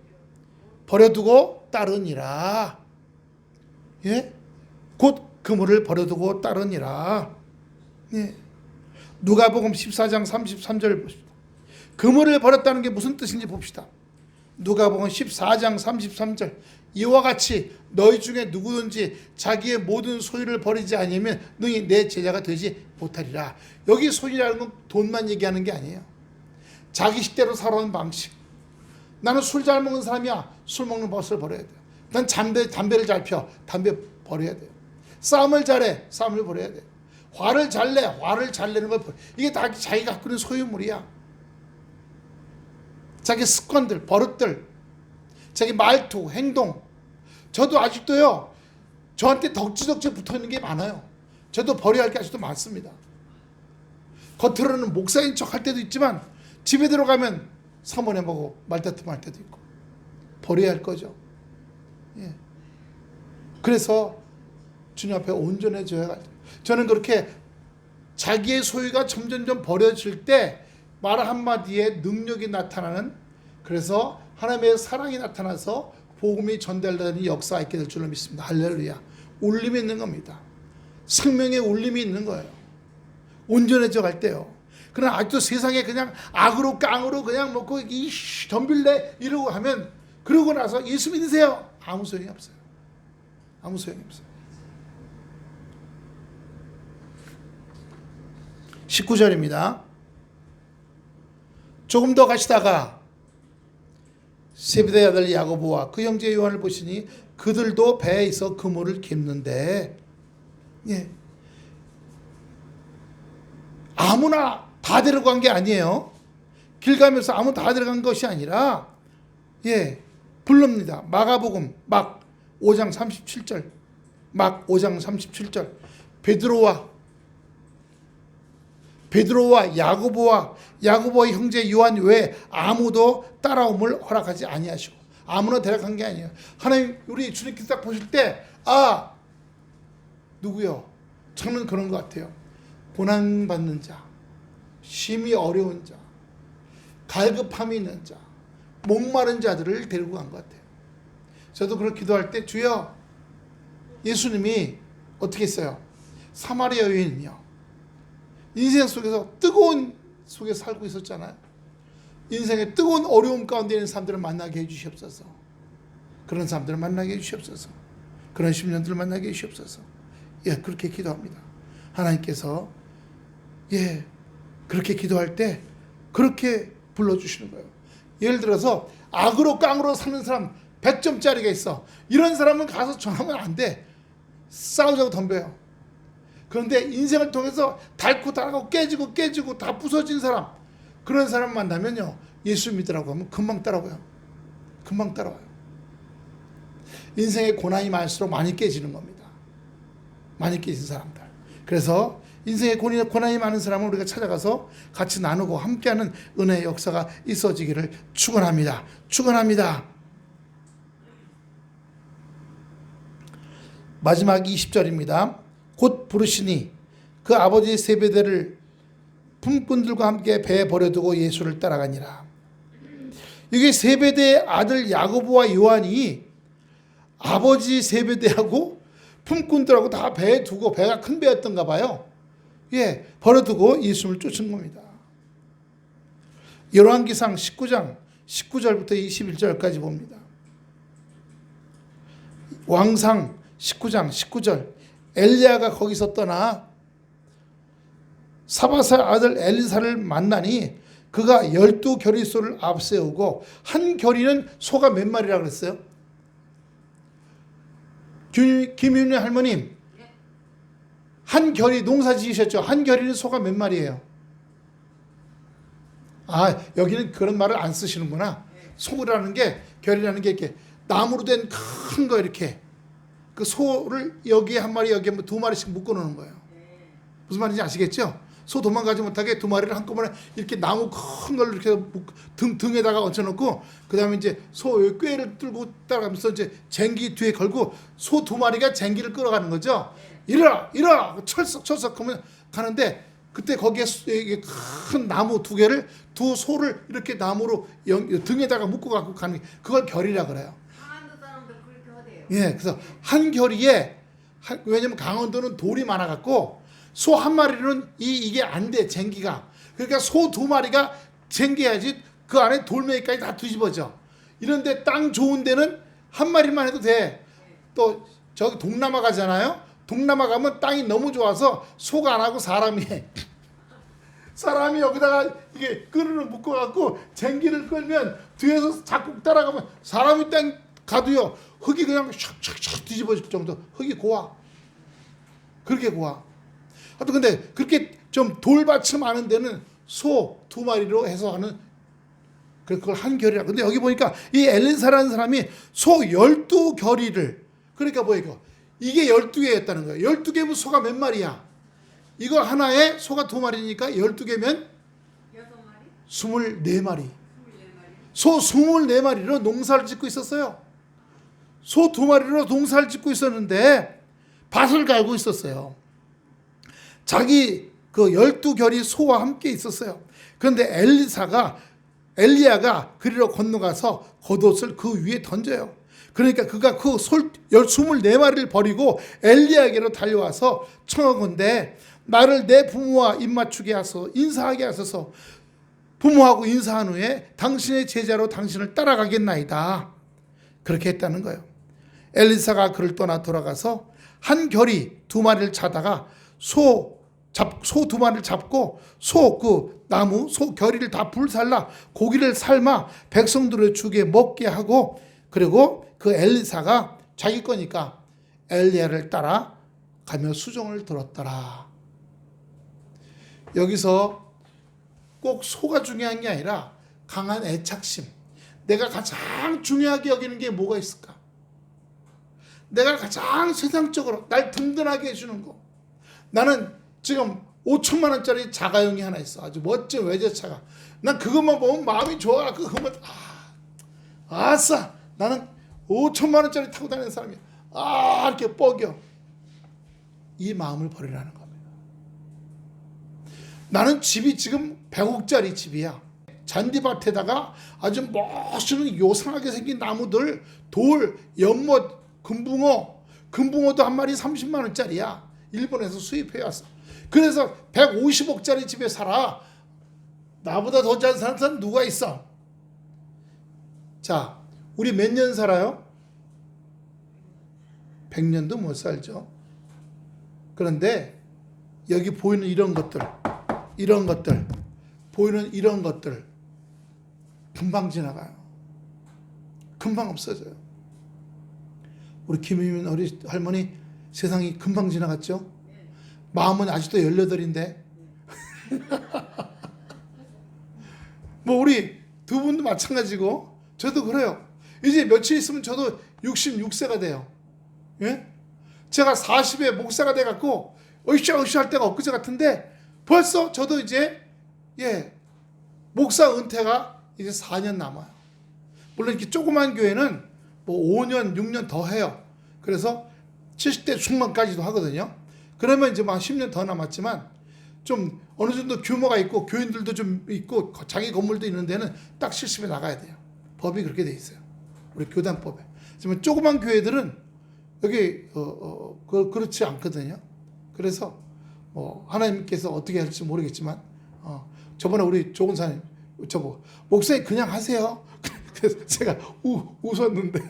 버려두고 따르니라. 예? 곧 그물을 버려두고 따르니라. 예. 누가복음 14장 33절 봅시다. 그물을 버렸다는 게 무슨 뜻인지 봅시다. 누가복음 14장 33절. 이와 같이 너희 중에 누구든지 자기의 모든 소유를 버리지 아니하면 능히 내 제자가 되지 못하리라. 여기 소유라는 건 돈만 얘기하는 게 아니에요. 자기 식대로 살아온 방식. 나는 술 잘 먹는 사람이야. 술 먹는 버릇을 버려야 돼요. 난 담배를 잘 펴. 담배 버려야 돼요. 싸움을 잘해. 싸움을 버려야 돼요. 화를 잘 내. 화를 잘 내는 걸 버려. 이게 다 자기가 갖고 있는 소유물이야. 자기 습관들, 버릇들, 자기 말투, 행동. 저도 아직도요, 저한테 덕지덕지 붙어있는 게 많아요. 저도 버려야 할 게 아직도 많습니다. 겉으로는 목사인 척 할 때도 있지만 집에 들어가면 사모님하고 말다툼 할 때도 있고 버려야 할 거죠. 예. 그래서 주님 앞에 온전해져야 할 때. 저는 그렇게 자기의 소유가 점점점 버려질 때 말 한마디에 능력이 나타나는, 그래서 하나님의 사랑이 나타나서 복음이 전달되는 역사가 있게 될 줄로 믿습니다. 할렐루야. 울림이 있는 겁니다. 생명의 울림이 있는 거예요. 온전해져 갈 때요. 그러나 아직도 세상에 그냥 악으로 깡으로 그냥 먹고 덤빌래 이러고 하면, 그러고 나서 예수 믿으세요. 아무 소용이 없어요. 아무 소용이 없어요. 19절입니다. 조금 더 가시다가 세베대의 아들 야고보와 그 형제 요한을 보시니 그들도 배에 있어 그물을 깁는데, 예, 아무나 다 데려간 게 아니에요. 길 가면서 아무 다 데려간 것이 아니라, 예, 부릅니다. 마가복음 막 5장 37절, 막 5장 37절. 베드로와 베드로와 야고보의 형제 요한 외에 아무도 따라옴을 허락하지 아니하시고, 아무나 데려간 게 아니에요. 하나님, 우리 주님께서 딱 보실 때, 아, 누구요? 저는 그런 것 같아요. 고난받는 자, 심히 어려운 자, 갈급함이 있는 자, 목마른 자들을 데리고 간 것 같아요. 저도 그렇게 기도할 때, 주여, 예수님이 어떻게 했어요? 사마리아 여인이요, 인생 속에서 뜨거운 속에 살고 있었잖아요. 인생의 뜨거운 어려움 가운데 있는 사람들을 만나게 해주시옵소서. 그런 사람들을 만나게 해주시옵소서. 그런 심령들을 만나게 해주시옵소서. 예, 그렇게 기도합니다. 하나님께서 그렇게 기도할 때 그렇게 불러주시는 거예요. 예를 들어서 악으로 깡으로 사는 사람 100점짜리가 있어. 이런 사람은 가서 전하면 안 돼. 싸우자고 덤벼요. 그런데 인생을 통해서 닳고 닳고 깨지고 다 부서진 사람, 그런 사람 만나면요, 예수 믿으라고 하면 금방 따라와요. 금방 따라와요. 인생의 고난이 많을수록 많이 깨지는 겁니다. 많이 깨진 사람들. 그래서 인생의 고난이 많은 사람을 우리가 찾아가서 같이 나누고 함께하는 은혜의 역사가 있어지기를 축원합니다. 축원합니다. 마지막 20절입니다. 곧 부르시니 그 아버지 세베대를 품꾼들과 함께 배에 버려두고 예수를 따라가니라. 이게 세베대의 아들 야고보와 요한이 아버지 세베대하고 품꾼들하고 다 배에 두고, 배가 큰 배였던가 봐요. 버려두고 예수를 쫓은 겁니다. 열왕기상 19장 19절부터 21절까지 봅니다. 왕상 19장 19절, 엘리야가 거기서 떠나 사바사의 아들 엘리사를 만나니 그가 12겨리소를 앞세우고, 한 겨리는 소가 몇 마리라 그랬어요? 김윤희 할머님, 한 겨리 농사 지으셨죠? 한 겨리는 소가 몇 마리예요? 아, 여기는 그런 말을 안 쓰시는구나. 소라는 게, 겨리라는 게 이렇게 나무로 된 큰 거, 이렇게 그 소를 여기에 한 마리, 여기에 두 마리씩 묶어 놓는 거예요. 무슨 말인지 아시겠죠? 소 도망가지 못하게 두 마리를 한꺼번에 이렇게 나무 큰 걸로 이렇게 등에다가 얹혀놓고, 그 다음에 이제 소 꾀를 들고 따라가면서 이제 쟁기 뒤에 걸고, 소 두 마리가 쟁기를 끌어가는 거죠. 이리라 철썩 하면 가는데, 그때 거기에 큰 나무 두 개를, 두 소를 이렇게 나무로 등에다가 묶어 갖고 가는 게, 그걸 결이라 그래요. 강원도 사람들 그렇게 하대요. 그래서 한 결이에, 왜냐면 강원도는 돌이 많아 갖고 소 한 마리는 이게 안 돼, 쟁기가. 그러니까 소 두 마리가 쟁겨야지 그 안에 돌멩이까지 다 뒤집어져. 이런데 땅 좋은 데는 한 마리만 해도 돼. 또 저기 동남아 가잖아요. 동남아 가면 땅이 너무 좋아서 소가 안 하고 사람이 해. 사람이 여기다가 이게 끈으로 묶어갖고 쟁기를 끌면 뒤에서 자꾸 따라가면 사람이 땅 가도요, 흙이 그냥 샥샥샥 뒤집어질 정도. 흙이 고와. 그렇게 고와. 하여튼 근데 그렇게 좀 돌밭이 많은 데는 소 두 마리로 해서 하는, 그걸 한 결이라. 근데 여기 보니까 이 엘리사라는 사람이 소 12결이를, 그러니까 뭐예요? 이게 12개였다는 거예요. 12개면 소가 몇 마리야? 이거 하나에 소가 두 마리니까 12개면 24마리. 소 24마리로 농사를 짓고 있었어요. 소 두 마리로 농사를 짓고 있었는데 밭을 갈고 있었어요. 자기 그 12결이 소와 함께 있었어요. 그런데 엘리야가 그리로 건너가서 겉옷을 그 위에 던져요. 그러니까 그가 그 솔 24마리를 버리고 엘리야에게로 달려와서 청하건대 나를 내 부모와 입맞추게 하소, 인사하게 하소서. 부모하고 인사한 후에 당신의 제자로 당신을 따라가겠나이다. 그렇게 했다는 거예요. 엘리사가 그를 떠나 돌아가서 한 결이 두 마리를 차다가 소 두 마리를 잡고 소 결이를 다 불살라 고기를 삶아 백성들의 죽에 먹게 하고, 그리고 그 엘리사가 자기 거니까 엘리야를 따라 가며 수종을 들었더라. 여기서 꼭 소가 중요한 게 아니라 강한 애착심. 내가 가장 중요하게 여기는 게 뭐가 있을까? 내가 가장 세상적으로 날 든든하게 해주는 거. 나는 지금 5천만 원짜리 자가용이 하나 있어. 아주 멋진 외제차가. 난 그것만 보면 마음이 좋아. 그것만 아싸. 나는 5천만 원짜리 타고 다니는 사람이야. 이렇게 뻐겨. 이 마음을 버리라는 겁니다. 나는 집이 지금 100억짜리 집이야. 잔디밭에다가 아주 멋있는 요상하게 생긴 나무들, 돌, 연못, 금붕어도 한 마리 30만 원짜리야. 일본에서 수입해 왔어. 그래서 150억짜리 집에 살아. 나보다 더 잘 사는 사람 누가 있어? 자, 우리 몇 년 살아요? 100년도 못 살죠. 그런데 여기 보이는 이런 것들, 보이는 이런 것들 금방 지나가요. 금방 없어져요. 우리 김유민 우리 할머니 세상이 금방 지나갔죠? 마음은 아직도 18인데 뭐 우리 두 분도 마찬가지고 저도 그래요. 이제 며칠 있으면 저도 66세가 돼요. 예? 제가 40에 목사가 돼갖고 으쌰으쌰 할 때가 엊그제 같은데 벌써 저도 이제 목사 은퇴가 이제 4년 남아요. 물론 이렇게 조그만 교회는 뭐 5년 6년 더 해요. 그래서 70대 중반까지도 하거든요. 그러면 이제 막 10년 더 남았지만 좀 어느 정도 규모가 있고 교인들도 좀 있고 자기 건물도 있는 데는 딱 70에 나가야 돼요. 법이 그렇게 돼 있어요. 우리 교단법에. 하지만 조그만 교회들은 여기 그렇지 않거든요. 그래서 하나님께서 어떻게 할지 모르겠지만 저번에 우리 조근사님 저보고 목사님 그냥 하세요. 그래서 제가 웃었는데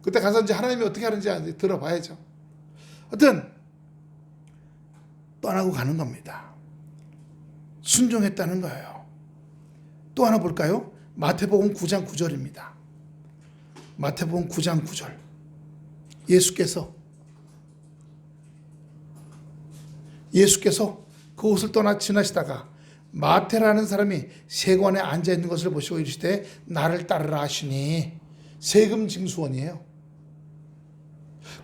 그때 가서 이제 하나님이 어떻게 하는지 들어봐야죠. 하여튼 떠나고 가는 겁니다. 순종했다는 거예요. 또 하나 볼까요? 마태복음 9장 9절입니다. 마태복음 9장 9절. 예수께서 그곳을 떠나 지나시다가 마태라는 사람이 세관에 앉아 있는 것을 보시고 이르시되 나를 따르라 하시니 세금 징수원이에요.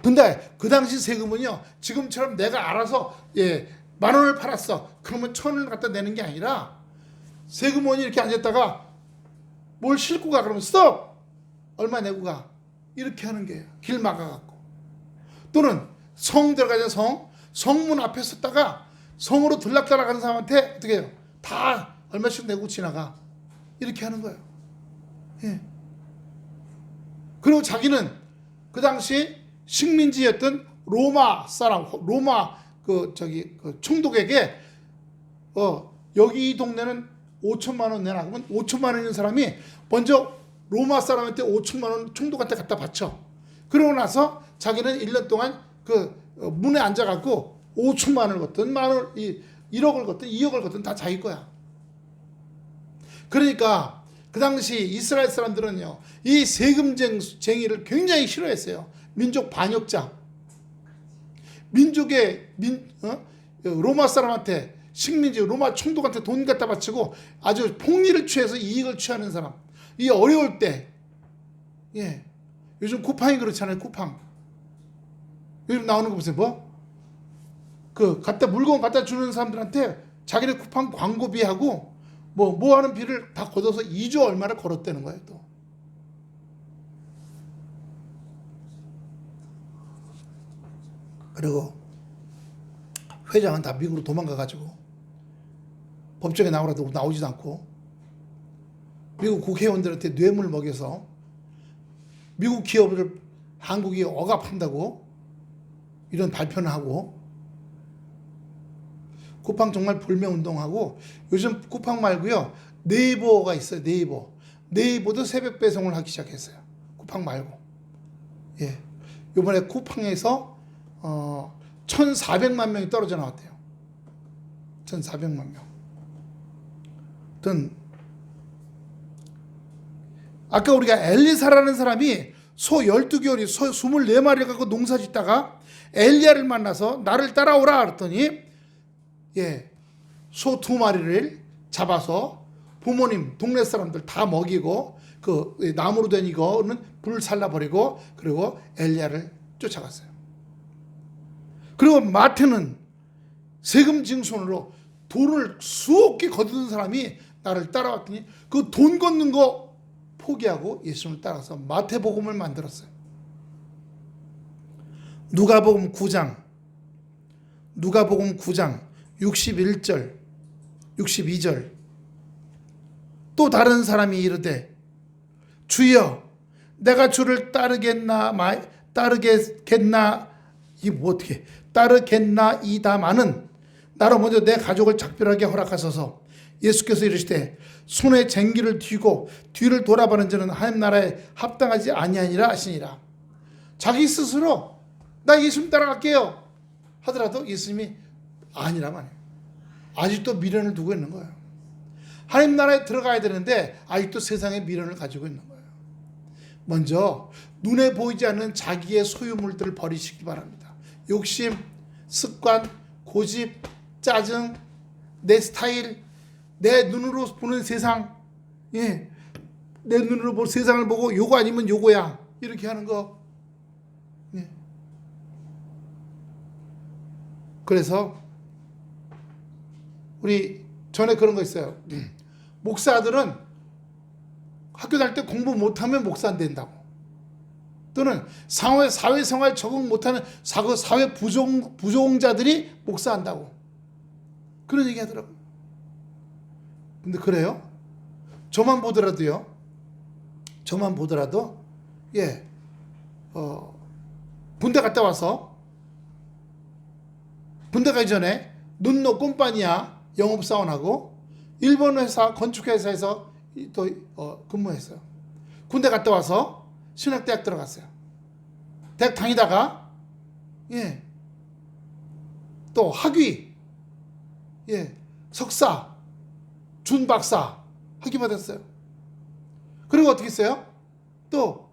근데 그 당시 세금은요 지금처럼 내가 알아서 10,000원을 팔았어 그러면 1,000원을 갖다 내는 게 아니라 세금원이 이렇게 앉았다가 뭘 싣고 가 그러면 스톱 얼마 내고 가 이렇게 하는 게요. 길 막아갖고 또는 성 들어가자 성문 앞에 섰다가 성으로 들락달락하는 사람한테 어떻게 해요? 다 얼마씩 내고 지나가 이렇게 하는 거예요. 그리고 자기는 그 당시 식민지였던 로마 사람, 로마 그 총독에게 여기 이 동네는 5천만 원 내놔. 그러면 5천만 원 있는 사람이 먼저 로마 사람한테 5천만 원 총독한테 갖다 바쳐. 그러고 나서 자기는 1년 동안 그 문에 앉아갖고 5천만 원을 걷든 1억을 걷든 2억을 걷든 다 자기 거야. 그러니까 그 당시 이스라엘 사람들은요 이 세금쟁이를 굉장히 싫어했어요. 민족 반역자. 로마 사람한테 식민지 로마 총독한테 돈 갖다 바치고 아주 폭리를 취해서 이익을 취하는 사람. 이 어려울 때 요즘 쿠팡이 그렇잖아요. 쿠팡 요즘 나오는 거 보세요. 물건 갖다 주는 사람들한테 자기네 쿠팡 광고비하고 뭐 하는 비를 다 걷어서 2조 얼마를 걸었다는 거예요. 또 그리고 회장은 다 미국으로 도망가가지고 법정에 나오라도 나오지도 않고 미국 국회의원들한테 뇌물 먹여서 미국 기업을 한국이 억압한다고 이런 발표는 하고 쿠팡 정말 불매운동하고 요즘 쿠팡 말고요 네이버가 있어요. 네이버도 새벽 배송을 하기 시작했어요. 쿠팡 말고 이번에 쿠팡에서 1,400만 명이 떨어져 나왔대요. 1,400만 명. 하여튼 아까 우리가 엘리사라는 사람이 소 12개월이 소 24마리를 갖고 농사 짓다가 엘리야를 만나서 나를 따라오라 그랬더니 소 2마리를 잡아서 부모님 동네 사람들 다 먹이고 그 나무로 된 이거는 불 살라버리고 그리고 엘리야를 쫓아갔어요. 그리고 마태는 세금 징손으로 돈을 수억 개 거두는 사람이 나를 따라왔더니 그 돈 걷는 거 포기하고 예수님을 따라서 마태복음을 만들었어요. 누가복음 9장 61절 62절 또 다른 사람이 이르되 주여 내가 주를 따르겠나이다마는 나로 먼저 내 가족을 작별하게 허락하소서. 예수께서 이르시되 손에 쟁기를 쥐고 뒤를 돌아보는 자는 하나님 나라에 합당하지 아니하니라 하시니라. 자기 스스로 나 예수님 따라갈게요 하더라도 예수님이 아니란 말이에요. 아직도 미련을 두고 있는 거예요. 하나님 나라에 들어가야 되는데 아직도 세상에 미련을 가지고 있는 거예요. 먼저 눈에 보이지 않는 자기의 소유물들을 버리시기 바랍니다. 욕심, 습관, 고집, 짜증, 내 스타일, 내 눈으로 보는 세상, 내 눈으로 볼 세상을 보고 요거 아니면 요거야 이렇게 하는 거. 그래서 우리 전에 그런 거 있어요. 목사들은 학교 다닐 때 공부 못하면 목사 안 된다고. 또는 사회생활 적응 못하는 사회 부종자들이 목사한다고. 그런 얘기 하더라고요. 근데 그래요? 저만 보더라도 군대 갔다 와서 군대 가기 전에 눈노 꼼빠니야 영업사원하고 일본 회사 건축회사에서 또 근무했어요. 군대 갔다 와서 신학대학 들어갔어요. 대학 다니다가 또 학위, 석사, 준박사 학위 받았어요. 그리고 어떻게 했어요? 또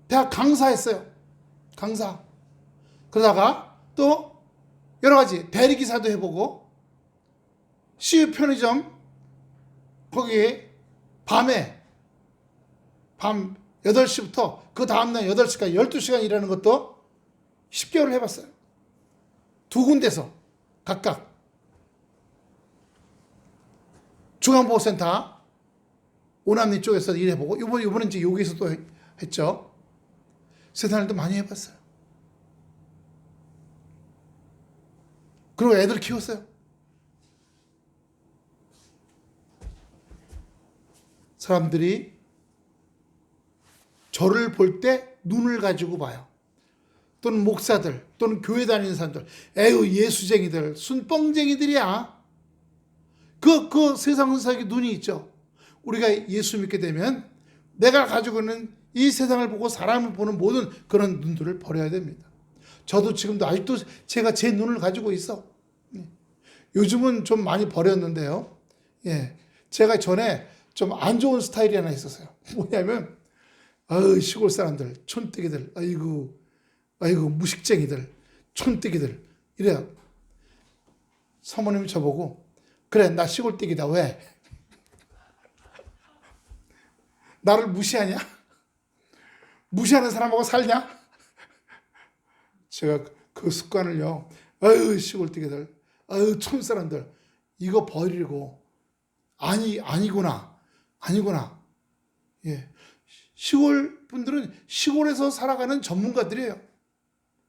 대학 강사했어요. 강사. 그러다가 또 여러 가지 대리기사도 해보고 CU 편의점 거기에 밤 8시부터 그 다음날 8시까지 12시간 일하는 것도 10개월을 해봤어요. 두 군데서 각각. 중앙보호센터 오남리 쪽에서 일해보고 이번에 이제 여기서 또 했죠. 세상을 또 많이 해봤어요. 그리고 애들 키웠어요. 사람들이 저를 볼 때 눈을 가지고 봐요. 또는 목사들, 또는 교회 다니는 사람들, 에휴 예수쟁이들, 순뻥쟁이들이야. 그 세상 사람에게 눈이 있죠. 우리가 예수 믿게 되면 내가 가지고 있는 이 세상을 보고 사람을 보는 모든 그런 눈들을 버려야 됩니다. 저도 지금도 아직도 제가 제 눈을 가지고 있어. 요즘은 좀 많이 버렸는데요. 제가 전에 좀 안 좋은 스타일이 하나 있었어요. 뭐냐면 시골 사람들, 촌뜨기들, 아이고 무식쟁이들, 촌뜨기들 이래요. 사모님이 저보고 그래 나 시골뜨기다 왜? 나를 무시하냐? 무시하는 사람하고 살냐? 제가 그 습관을요. 시골뜨기들, 촌사람들 이거 버리고 아니구나. 시골 분들은 시골에서 살아가는 전문가들이에요.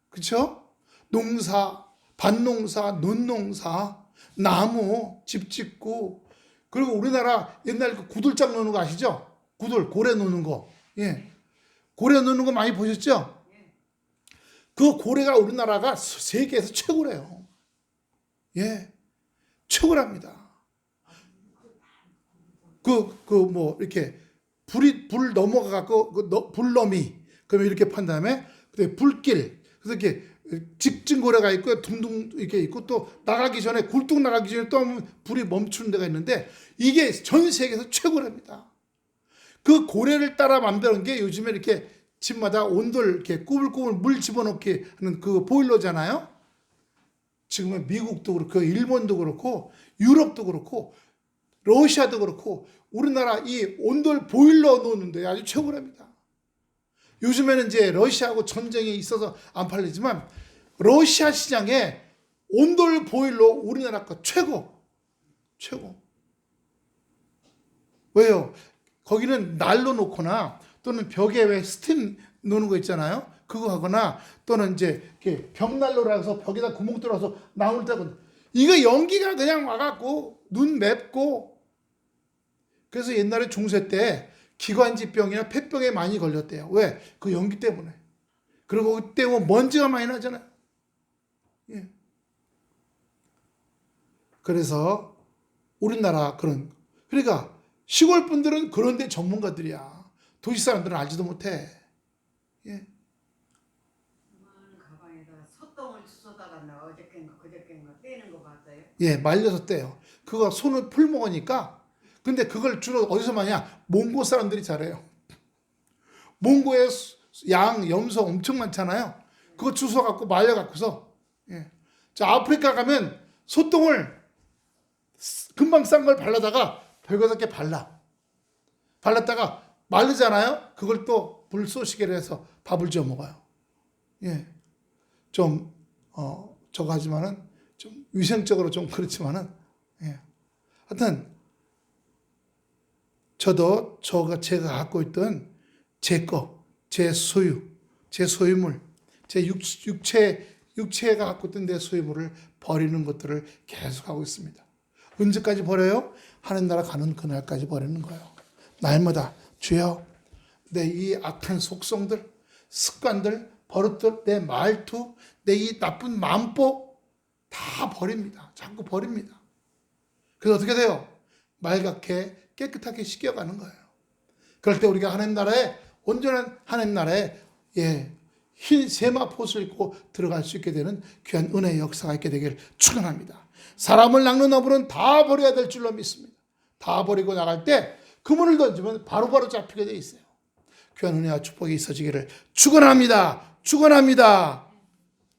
그렇죠? 농사, 밭농사, 논농사, 나무, 집 짓고 그리고 우리나라 옛날 그 구들장 노는 거 아시죠? 고래 노는 거. 고래 노는 거 많이 보셨죠? 그 고래가 우리나라가 세계에서 최고래요. 최고랍니다. 이렇게 불 넘어가고 불너미 그러면 이렇게 판 다음에 불길 그래서 이렇게 직진고래가 있고 둥둥 이렇게 있고 또 나가기 전에 굴뚝 나가기 전에 또 불이 멈추는 데가 있는데 이게 전 세계에서 최고랍니다. 그 고래를 따라 만드는 게 요즘에 이렇게 집마다 온돌 이렇게 꾸불꾸불 물 집어넣기 하는 그 보일러잖아요. 지금은 미국도 그렇고 일본도 그렇고 유럽도 그렇고 러시아도 그렇고 우리나라 이 온돌 보일러 놓는데 아주 최고랍니다. 요즘에는 이제 러시아하고 전쟁이 있어서 안 팔리지만 러시아 시장에 온돌 보일러 우리나라 거 최고. 왜요? 거기는 난로 놓거나 또는 벽에 왜 스팀 놓는 거 있잖아요. 그거 하거나 또는 이제 이렇게 벽난로라서 벽에다 구멍 뚫어서 나물 때고 이거 연기가 그냥 와갖고 눈 맵고 그래서 옛날에 중세 때 기관지병이나 폐병에 많이 걸렸대요. 왜? 그 연기 때문에. 그리고 그때 뭐 먼지가 많이 나잖아요. 예. 그래서 우리나라 그러니까 시골 분들은 그런 데 전문가들이야. 도시 사람들은 알지도 못해. 예. 가방에다가 소똥을 쏟아가 나 어저께인가 그저께인가 떼는 거 봤어요. 예, 말려서 떼요. 그거 손을 풀 먹으니까. 근데 그걸 주로 어디서 마냐? 몽고 사람들이 잘해요. 몽고에 양, 염소 엄청 많잖아요. 그거 주워 갖고 말려 갖고서. 예. 자, 아프리카 가면 소똥을 금방 싼 걸 발라다가 벽에다 이렇게 발랐다가 마르잖아요. 그걸 또 불쏘시개로 해서 밥을 지어 먹어요. 예. 좀 저거 하지만은 좀 위생적으로 좀 그렇지만은 예. 하여튼 저도 제가 갖고 있던 제 소유, 제 소유물, 제 육체가 갖고 있던 내 소유물을 버리는 것들을 계속하고 있습니다. 언제까지 버려요? 하는 나라 가는 그날까지 버리는 거예요. 날마다 주여 내 이 악한 속성들, 습관들, 버릇들, 내 말투, 내 이 나쁜 마음법 다 버립니다. 자꾸 버립니다. 그래서 어떻게 돼요? 맑게 깨끗하게 씻겨가는 거예요. 그럴 때 우리가 하나님 나라에 온전한 하나님 나라에 흰 세마포옷을 입고 들어갈 수 있게 되는 귀한 은혜의 역사가 있게 되기를 축원합니다. 사람을 낚는 어부는 다 버려야 될 줄로 믿습니다. 다 버리고 나갈 때 그물을 던지면 바로바로 잡히게 돼 있어요. 귀한 은혜와 축복이 있어지기를 축원합니다.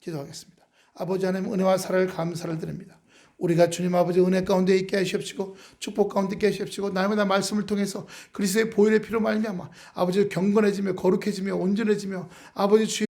기도하겠습니다. 아버지 하나님 은혜와 사랑을 감사를 드립니다. 우리가 주님 아버지 은혜 가운데 있게 하시옵시고 축복 가운데 있게 하시옵시고 날마다 말씀을 통해서 그리스도의 보혈의 피로 말미암아 아버지 경건해지며 거룩해지며 온전해지며 아버지 주